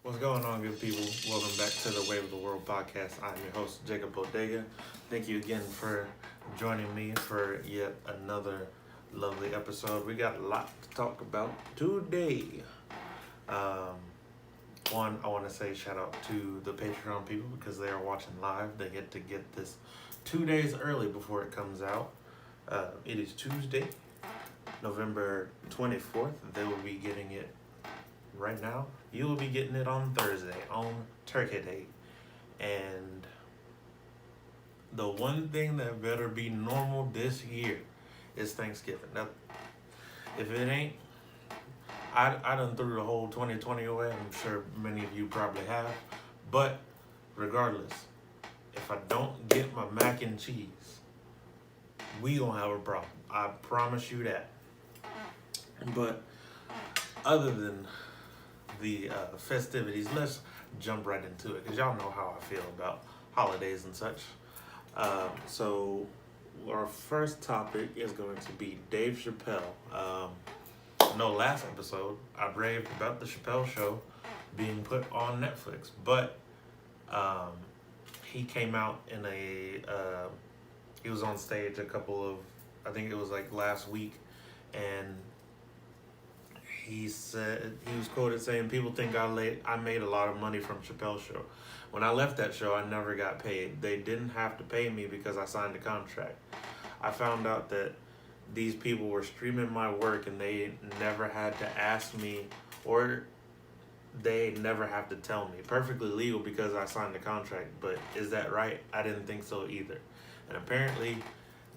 What's going on, good people? Welcome back to the Wave of the World podcast. I'm your host, Jacob Bodega. Thank you again for joining me for yet another lovely episode. We got a lot to talk about today. Um, One, I want to say shout out to the Patreon people because they are watching live. They get this 2 days early before it comes out. It is Tuesday, November 24th. They will be getting it right now. You will be getting it on Thursday, on Turkey Day. And the one thing that better be normal this year is Thanksgiving. Now, if it ain't, I done threw the whole 2020 away. I'm sure many of you probably have. But regardless, if I don't get my mac and cheese, we gonna have a problem. I promise you that. But other than the festivities, let's jump right into it because y'all know how I feel about holidays and such. So our first topic is going to be Dave Chapelle. No, last episode I raved about the Chapelle show being put on Netflix, but um, he came out in he was on stage I think it was like last week, and he said he was quoted saying, "People think I made a lot of money from Chappelle's show. When I left that show, I never got paid. They didn't have to pay me because I signed a contract. I found out that these people were streaming my work and they never had to ask me, or they never have to tell me. Perfectly legal because I signed the contract, but is that right? I didn't think so either." And apparently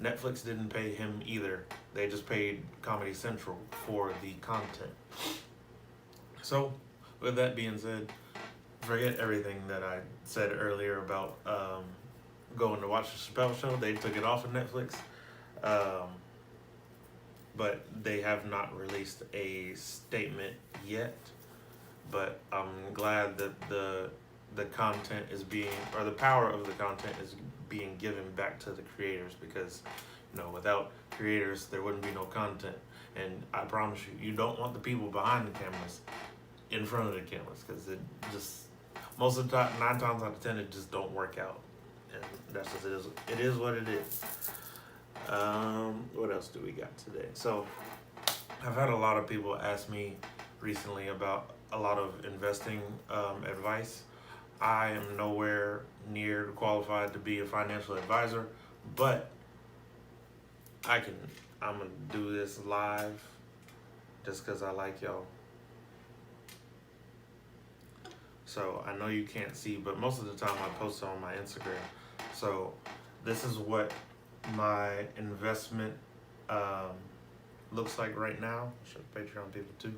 Netflix didn't pay him either. They just paid Comedy Central for the content. So, with that being said, forget everything that I said earlier about going to watch the Chappelle show. They took it off of Netflix. But they have not released a statement yet. But I'm glad that the content is the power of the content is being given back to the creators, because without creators there wouldn't be no content. And I promise you, you don't want the people behind the cameras in front of the cameras, because it just most of the time, 9 times out of 10, it just don't work out, and that's just it is what it is. What else do we got today? So I've had a lot of people ask me recently about a lot of investing advice. I am nowhere near qualified to be a financial advisor, but I'm gonna do this live just because I like y'all. So I know you can't see, but most of the time I post on my Instagram. So this is what my investment looks like right now. I should Patreon people too.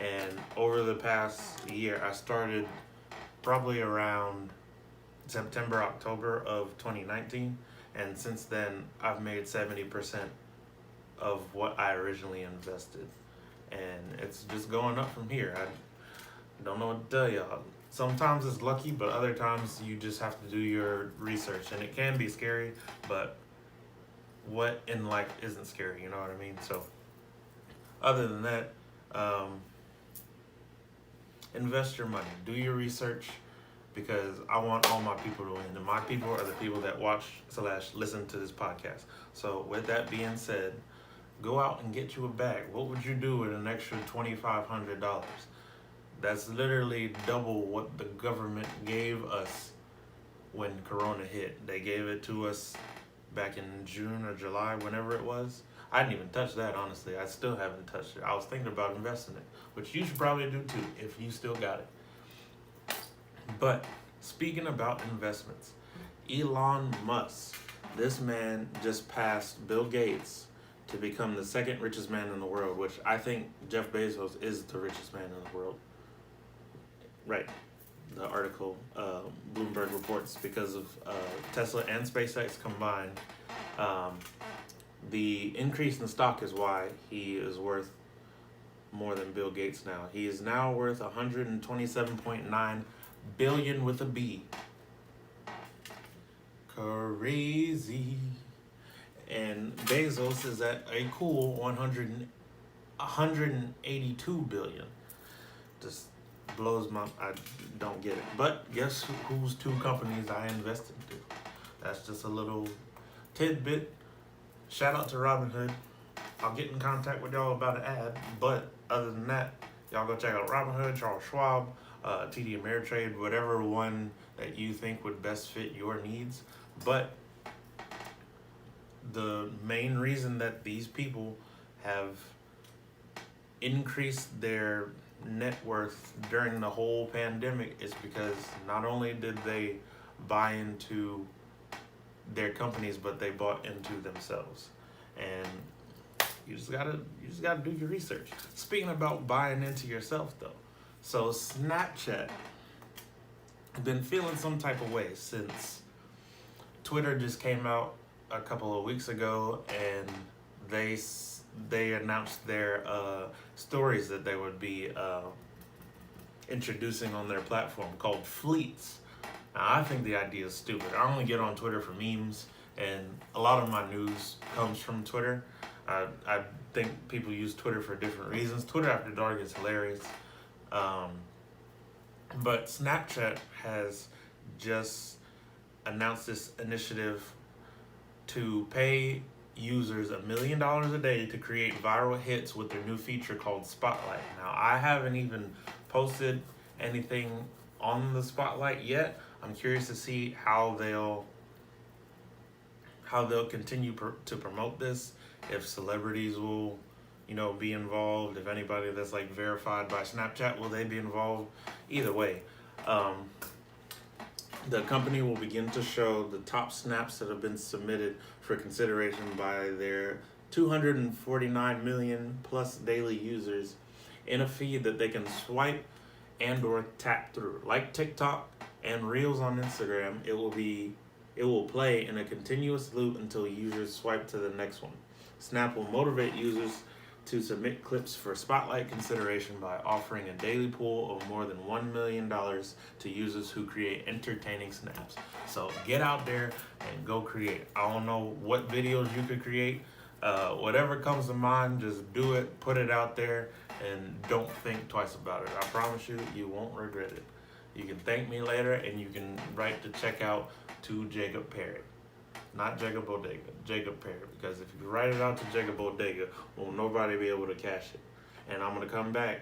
And over the past year, I started probably around September, October of 2019. And since then, I've made 70% of what I originally invested. And it's just going up from here. I don't know what to tell y'all. Sometimes it's lucky, but other times you just have to do your research. And it can be scary, but what in life isn't scary, you know what I mean? So other than that, invest your money, do your research, because I want all my people to win, and my people are the people that watch/listen to this podcast. So with that being said, go out and get you a bag. What would you do with an extra $2,500? That's literally double what the government gave us when Corona hit. They gave it to us back in June or July, whenever it was. I didn't even touch that, honestly. I still haven't touched it. I was thinking about investing it, which you should probably do too if you still got it. But speaking about investments, Elon Musk, this man just passed Bill Gates to become the second richest man in the world, which I think Jeff Bezos is the richest man in the world. Right. The article, Bloomberg reports, because of Tesla and SpaceX combined, the increase in stock is why he is worth more than Bill Gates now. He is now worth 127.9 billion with a B. Crazy. And Bezos is at a cool 182 billion. Just I don't get it. But guess whose two companies I invested to? That's just a little tidbit. Shout out to Robinhood. I'll get in contact with y'all about an ad. But other than that, y'all go check out Robinhood, Charles Schwab, TD Ameritrade, whatever one that you think would best fit your needs. But the main reason that these people have increased their net worth during the whole pandemic is because not only did they buy into their companies, but they bought into themselves. And you just gotta do your research. Speaking about buying into yourself though, so Snapchat been feeling some type of way since Twitter just came out a couple of weeks ago, and they announced their stories that they would be introducing on their platform called Fleets. Now, I think the idea is stupid. I only get on Twitter for memes, and a lot of my news comes from Twitter. I think people use Twitter for different reasons. Twitter After Dark is hilarious. But Snapchat has just announced this initiative to pay users $1 million a day to create viral hits with their new feature called Spotlight. Now, I haven't even posted anything on the Spotlight yet. I'm curious to see how they'll continue to promote this. If celebrities will, be involved. If anybody that's like verified by Snapchat, will they be involved? Either way, the company will begin to show the top snaps that have been submitted for consideration by their 249 million plus daily users in a feed that they can swipe and or tap through. Like TikTok and Reels on Instagram, it will play in a continuous loop until users swipe to the next one. Snap will motivate users to submit clips for Spotlight consideration by offering a daily pool of more than $1 million to users who create entertaining snaps. So get out there and go create. I don't know what videos you could create. Whatever comes to mind, just do it, put it out there, and don't think twice about it. I promise you, you won't regret it. You can thank me later, and you can write the check out to Jacob Perry. Not Jacob Bodega, Jacob Perry. Because if you write it out to Jacob Bodega, won't nobody be able to cash it. And I'm going to come back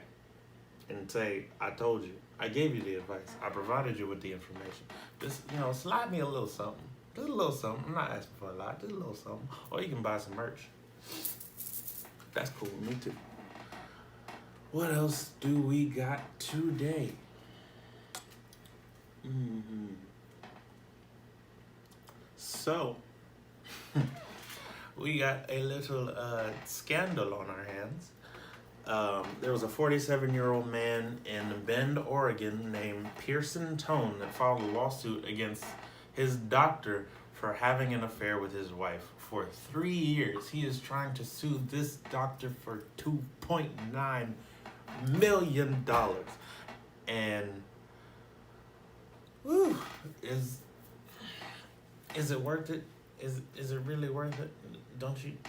and say, I told you. I gave you the advice. I provided you with the information. Just, slide me a little something. Just a little something. I'm not asking for a lot. Just a little something. Or you can buy some merch. That's cool with me too. What else do we got today? So, we got a little scandal on our hands. There was a 47-year-old man in Bend, Oregon named Pearson Tone that filed a lawsuit against his doctor for having an affair with his wife. For 3 years, he is trying to sue this doctor for $2.9 million. And, is it worth it? Is it really worth it?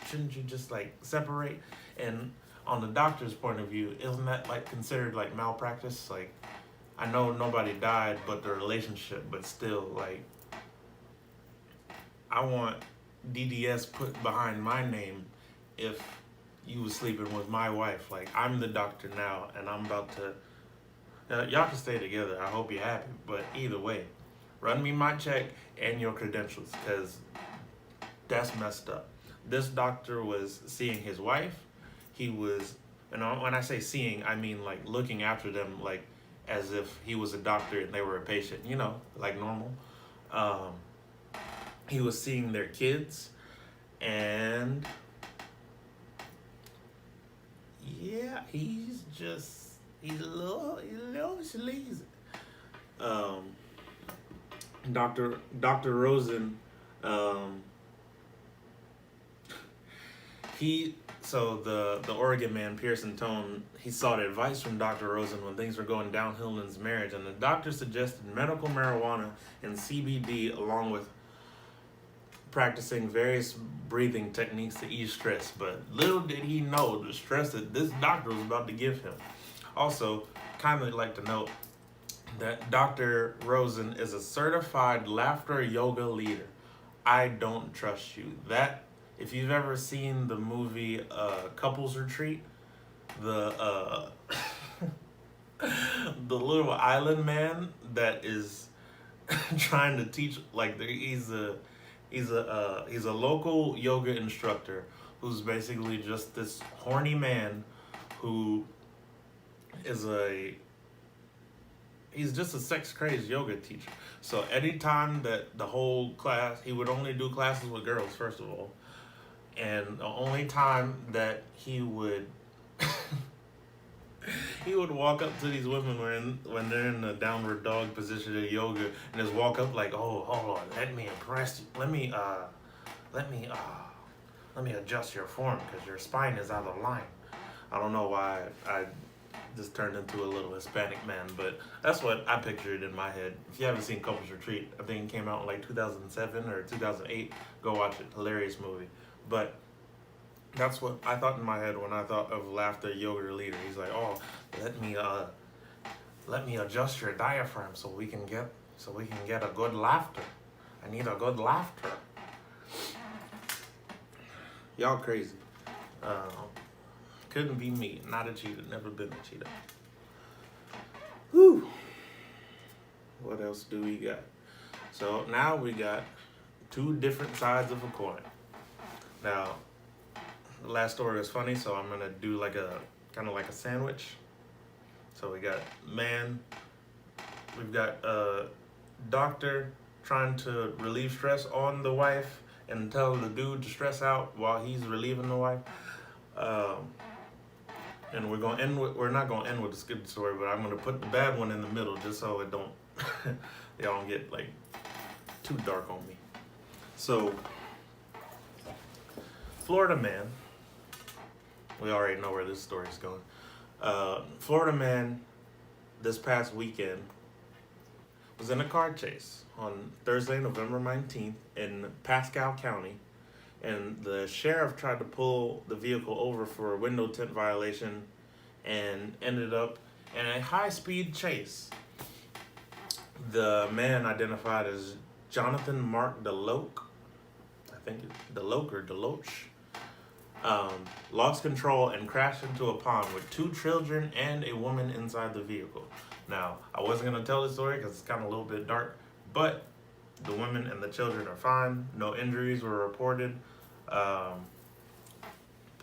Shouldn't you just separate? And on the doctor's point of view, isn't that considered malpractice? I know nobody died but the relationship, but still I want DDS put behind my name if you was sleeping with my wife. I'm the doctor now and I'm about to y'all can stay together. I hope you're happy, but either way, run me my check and your credentials, because that's messed up. This doctor was seeing his wife. He was, and when I say seeing, I mean looking after them as if he was a doctor and they were a patient, like normal. He was seeing their kids, and yeah, he's a little sleazy. Dr. Rosen, the Oregon man, Pearson Tone, he sought advice from Dr. Rosen when things were going downhill in his marriage, and the doctor suggested medical marijuana and CBD along with practicing various breathing techniques to ease stress. But little did he know the stress that this doctor was about to give him. Also, kind of like to note that Dr. Rosen is a certified laughter yoga leader. I don't trust you. That, if you've ever seen the movie Couples Retreat, the the little island man that is trying to teach, like he's a local yoga instructor who's basically just this horny man who is he's just a sex crazed yoga teacher. So anytime that the whole class, he would only do classes with girls, first of all. And the only time that he would he would walk up to these women when they're in the downward dog position in yoga, and just walk up like, oh, hold on, let me impress you. Let me adjust your form because your spine is out of line. I don't know why I just turned into a little Hispanic man, but that's what I pictured in my head. If you haven't seen Couples Retreat, I think it came out in like 2007 or 2008. Go watch it. Hilarious movie. But that's what I thought in my head when I thought of laughter yoga leader. He's like, oh, let me adjust your diaphragm so we can get a good laughter. I need a good laughter. Y'all crazy. Couldn't be me. Not a cheetah. Never been a cheetah. Whew. What else do we got? So now we got two different sides of a coin. Now, the last story was funny, so I'm gonna do like a kind of like a sandwich. So we got we've got a doctor trying to relieve stress on the wife and tell the dude to stress out while he's relieving the wife. And we're not gonna end with the good story, but I'm gonna put the bad one in the middle just so it don't y'all don't get like too dark on me. So, Florida man, we already know where this story's going. Florida man this past weekend was in a car chase on Thursday, November 19th in Pascal County, and the sheriff tried to pull the vehicle over for a window tint violation and ended up in a high-speed chase. The man, identified as Jonathan Mark DeLoach, I think it's DeLoach or Deloach, lost control and crashed into a pond with two children and a woman inside the vehicle. Now, I wasn't going to tell the story because it's kind of a little bit dark, but the women and the children are fine. No injuries were reported.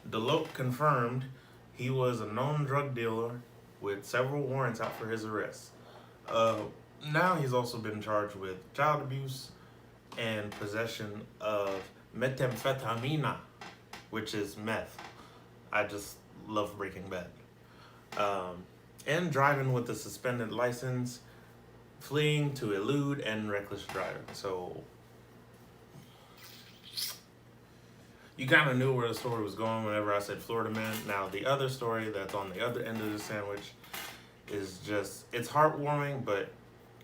DeLoach confirmed he was a known drug dealer with several warrants out for his arrest. Now he's also been charged with child abuse and possession of methamphetamine, which is meth. I just love Breaking Bad. And driving with a suspended license, fleeing to elude, and reckless driving. So you kind of knew where the story was going whenever I said Florida man. Now the other story that's on the other end of the sandwich is just, it's heartwarming, but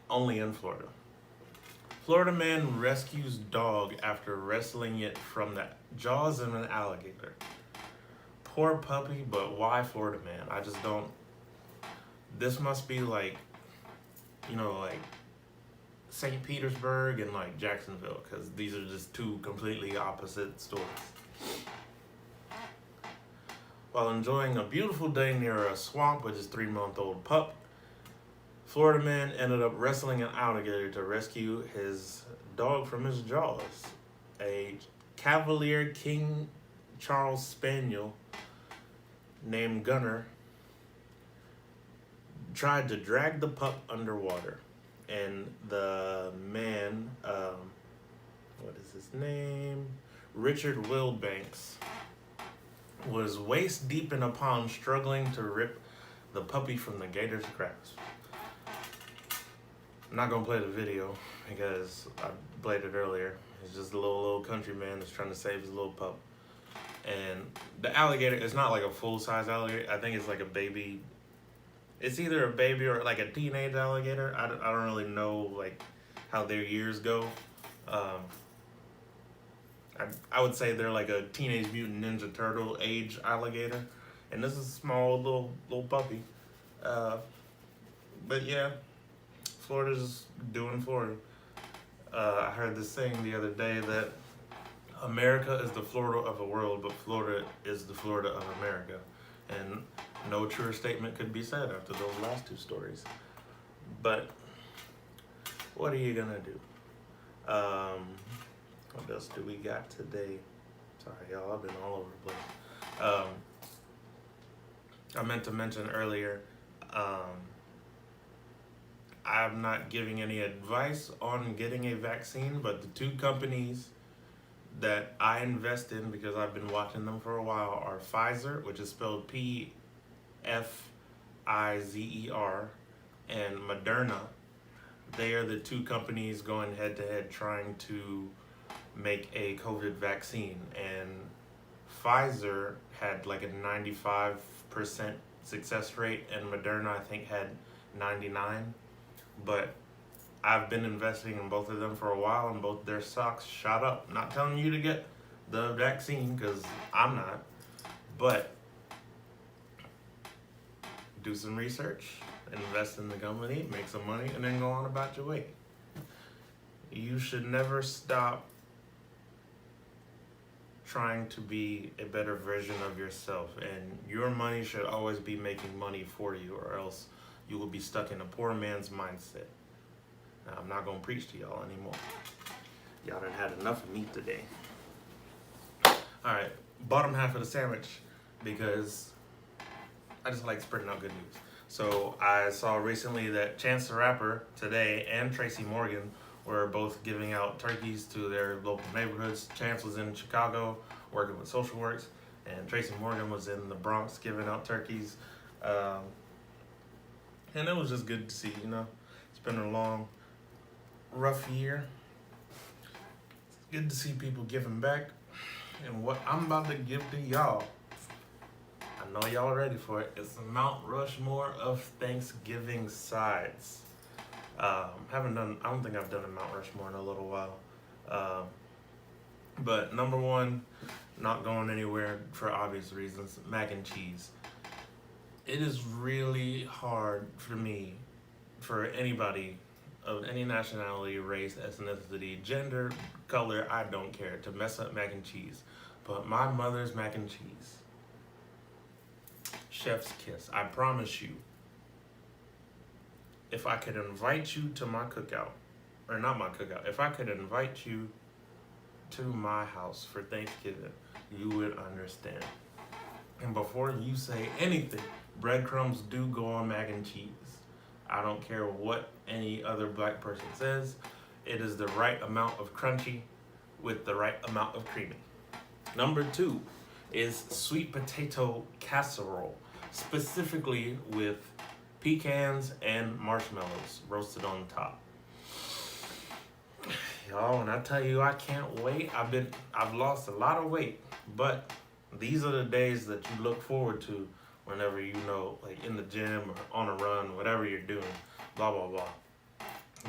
only in Florida. Florida man rescues dog after wrestling it from the jaws of an alligator. Poor puppy, but why Florida man? I just don't. This must be like, like St. Petersburg and like Jacksonville, because these are just two completely opposite stories. While enjoying a beautiful day near a swamp with his 3-month-old pup, Florida man ended up wrestling an alligator to rescue his dog from his jaws. A Cavalier King Charles Spaniel named Gunner tried to drag the pup underwater, and the man, what is his name? Richard Wilbanks, was waist deep in a pond struggling to rip the puppy from the gator's grasp. I'm not gonna play the video because I played it earlier. It's just a little country man that's trying to save his little pup. And the alligator, it's not like a full-size alligator. I think it's like a baby. It's either a baby or like a teenage alligator. I don't really know like how their years go. I would say they're like a Teenage Mutant Ninja Turtle age alligator. And this is a small little puppy. But yeah, Florida's doing Florida. I heard this saying the other day that America is the Florida of the world, but Florida is the Florida of America. And no truer statement could be said after those last two stories. But what are you gonna do? What else do we got today? Sorry, y'all, I've been all over the place. I meant to mention earlier, I'm not giving any advice on getting a vaccine, but the two companies that I invest in because I've been watching them for a while are Pfizer, which is spelled Pfizer, and Moderna. They are the two companies going head to head trying to make a COVID vaccine. And Pfizer had like a 95% success rate, and Moderna, I think, had 99. But I've been investing in both of them for a while, and both their stocks shot up. Not telling you to get the vaccine, because I'm not. But do some research, invest in the company, make some money, and then go on about your way. You should never stop trying to be a better version of yourself, and your money should always be making money for you, or else you will be stuck in a poor man's mindset. Now, I'm not going to preach to y'all anymore. Y'all done had enough of me today. Alright, bottom half of the sandwich, because I just like spreading out good news. So I saw recently that Chance the Rapper today and Tracy Morgan were both giving out turkeys to their local neighborhoods. Chance was in Chicago working with Social Works, and Tracy Morgan was in the Bronx giving out turkeys. And it was just good to see, you know. It's been a long, rough year. It's good to see people giving back. And what I'm about to give to y'all, I know y'all ready for it. It's the Mount Rushmore of Thanksgiving sides. I don't think I've done a Mount Rushmore in a little while. But number one, not going anywhere for obvious reasons, mac and cheese. It is really hard for me, for anybody of any nationality, race, ethnicity, gender, color, I don't care, to mess up mac and cheese. But my mother's mac and cheese, chef's kiss. I promise you, if I could invite you to my cookout, or not my cookout, if I could invite you to my house for Thanksgiving, you would understand. And before you say anything, breadcrumbs do go on mac and cheese. I don't care what any other black person says. It is the right amount of crunchy with the right amount of creamy. Number two is sweet potato casserole, specifically with pecans and marshmallows roasted on top. Y'all, when I tell you I can't wait, I've lost a lot of weight, but these are the days that you look forward to whenever you know, like in the gym or on a run, whatever you're doing, blah, blah, blah.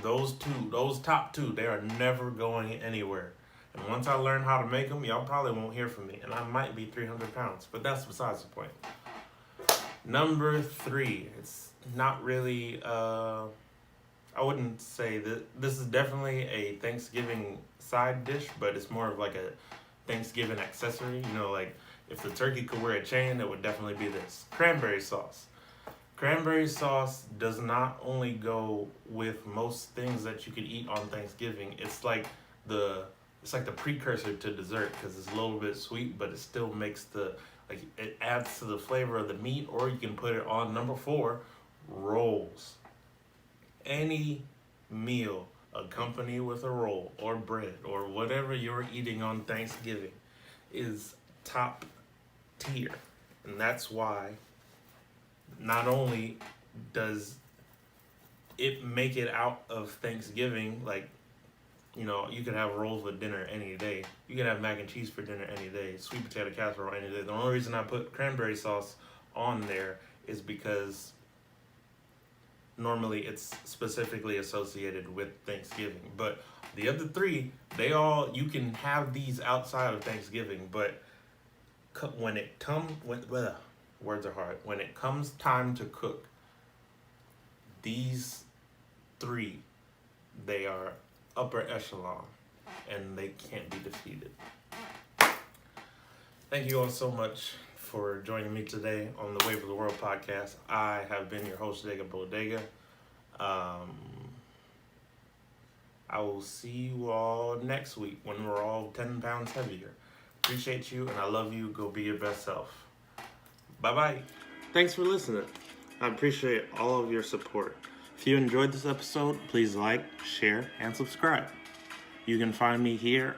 Those top two, they are never going anywhere. And once I learn how to make them, y'all probably won't hear from me. And I might be 300 pounds, but that's besides the point. Number three, it's not really, I wouldn't say that this is definitely a Thanksgiving side dish, but it's more of like a Thanksgiving accessory. You know, like if the turkey could wear a chain, it would definitely be this. Cranberry sauce. Cranberry sauce does not only go with most things that you could eat on Thanksgiving. It's like the precursor to dessert, because it's a little bit sweet, but it still makes it adds to the flavor of the meat. Or you can put it on number four, rolls. Any meal accompanied with a roll or bread or whatever you're eating on Thanksgiving is top tier. And that's why not only does it make it out of Thanksgiving, like, you know, you could have rolls with dinner any day. You can have mac and cheese for dinner any day. Sweet potato casserole any day. The only reason I put cranberry sauce on there is because normally it's specifically associated with Thanksgiving. But the other three, you can have these outside of Thanksgiving, but when it comes time to cook, These three, they are upper echelon, and they can't be defeated. Thank you all so much for joining me today on the Wave of the World podcast. I have been your host, Jacob Bodega. I will see you all next week when we're all 10 pounds heavier. Appreciate you, and I love you. Go be your best self. Bye-bye. Thanks for listening. I appreciate all of your support. If you enjoyed this episode, please like, share, and subscribe. You can find me here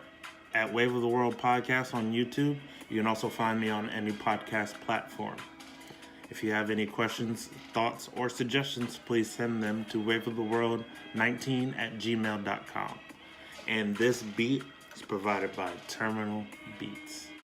at Wave of the World Podcast on YouTube. You can also find me on any podcast platform. If you have any questions, thoughts, or suggestions, please send them to waveoftheworld19@gmail.com. And this beat is provided by Terminal Beats.